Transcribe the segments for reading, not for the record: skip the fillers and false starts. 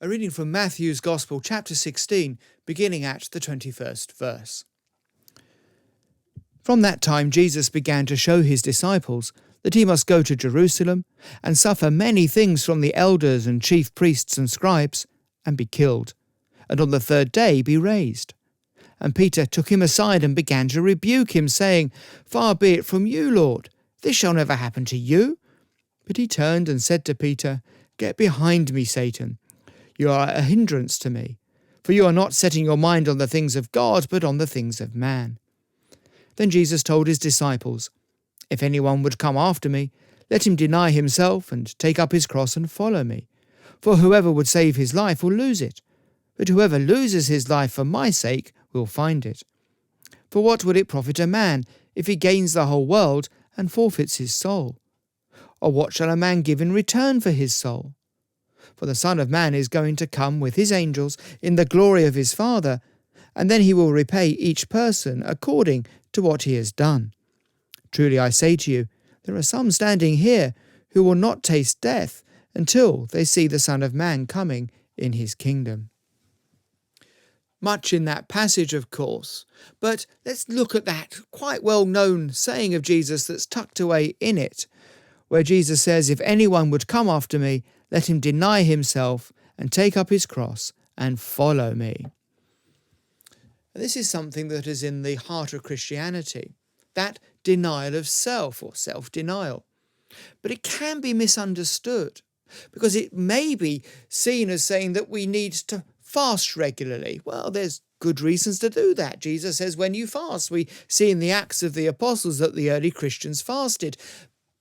A reading from Matthew's Gospel, chapter 16, beginning at the 21st verse. From that time Jesus began to show his disciples that he must go to Jerusalem and suffer many things from the elders and chief priests and scribes, and be killed, and on the third day be raised. And Peter took him aside and began to rebuke him, saying, "Far be it from you, Lord, this shall never happen to you." But he turned and said to Peter, "Get behind me, Satan. You are a hindrance to me, for you are not setting your mind on the things of God, but on the things of man." Then Jesus told his disciples, "If anyone would come after me, let him deny himself and take up his cross and follow me. For whoever would save his life will lose it, but whoever loses his life for my sake will find it. For what would it profit a man if he gains the whole world and forfeits his soul? Or what shall a man give in return for his soul? For the Son of Man is going to come with his angels in the glory of his Father, and then he will repay each person according to what he has done. Truly I say to you, there are some standing here who will not taste death until they see the Son of Man coming in his kingdom." Much in that passage, of course, but let's look at that quite well-known saying of Jesus that's tucked away in it, where Jesus says, "If anyone would come after me, let him deny himself and take up his cross and follow me." This is something that is in the heart of Christianity, that denial of self or self-denial. But it can be misunderstood because it may be seen as saying that we need to fast regularly. Well, there's good reasons to do that. Jesus says when you fast, we see in the Acts of the Apostles that the early Christians fasted.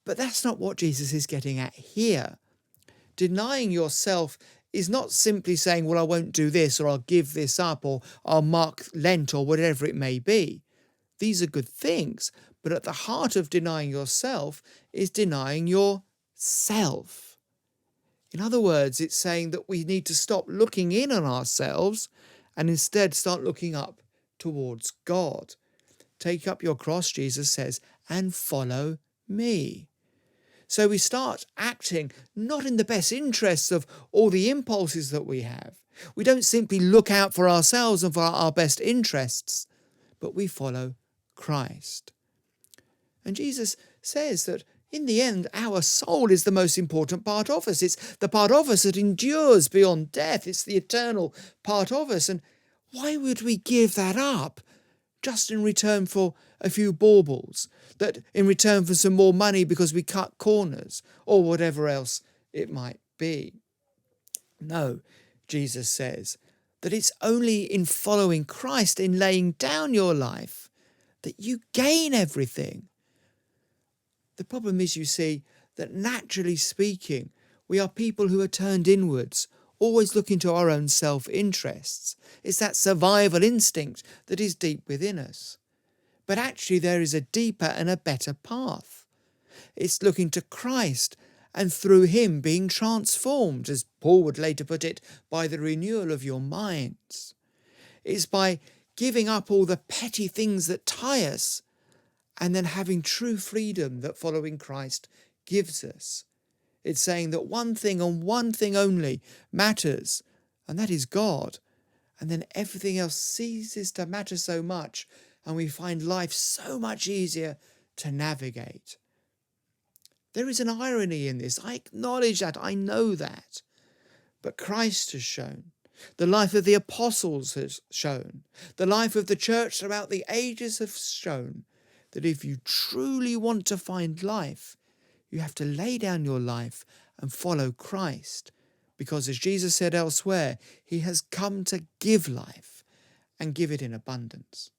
But that's not what Jesus is getting at here. Denying yourself is not simply saying, well, I won't do this, or I'll give this up, or I'll mark Lent, or whatever it may be. These are good things, but at the heart of denying yourself is denying yourself. In other words, it's saying that we need to stop looking in on ourselves and instead start looking up towards God. Take up your cross, Jesus says, and follow me. So we start acting not in the best interests of all the impulses that we have. We don't simply look out for ourselves and for our best interests, but we follow Christ. And Jesus says that in the end, our soul is the most important part of us. It's the part of us that endures beyond death. It's the eternal part of us. And why would we give that up just in return for a few baubles, that in return for some more money because we cut corners, or whatever else it might be? No, Jesus says that it's only in following Christ, in laying down your life, that you gain everything. The problem is, you see, that naturally speaking, we are people who are turned inwards, always looking to our own self-interests. It's that survival instinct that is deep within us. But actually there is a deeper and a better path. It's looking to Christ and through him being transformed, as Paul would later put it, by the renewal of your minds. It's by giving up all the petty things that tie us and then having true freedom that following Christ gives us. It's saying that one thing and one thing only matters, and that is God. And then everything else ceases to matter so much, and we find life so much easier to navigate. There is an irony in this. I acknowledge that. I know that. But Christ has shown, the life of the apostles has shown, the life of the church throughout the ages has shown that if you truly want to find life, you have to lay down your life and follow Christ. Because as Jesus said elsewhere, he has come to give life and give it in abundance.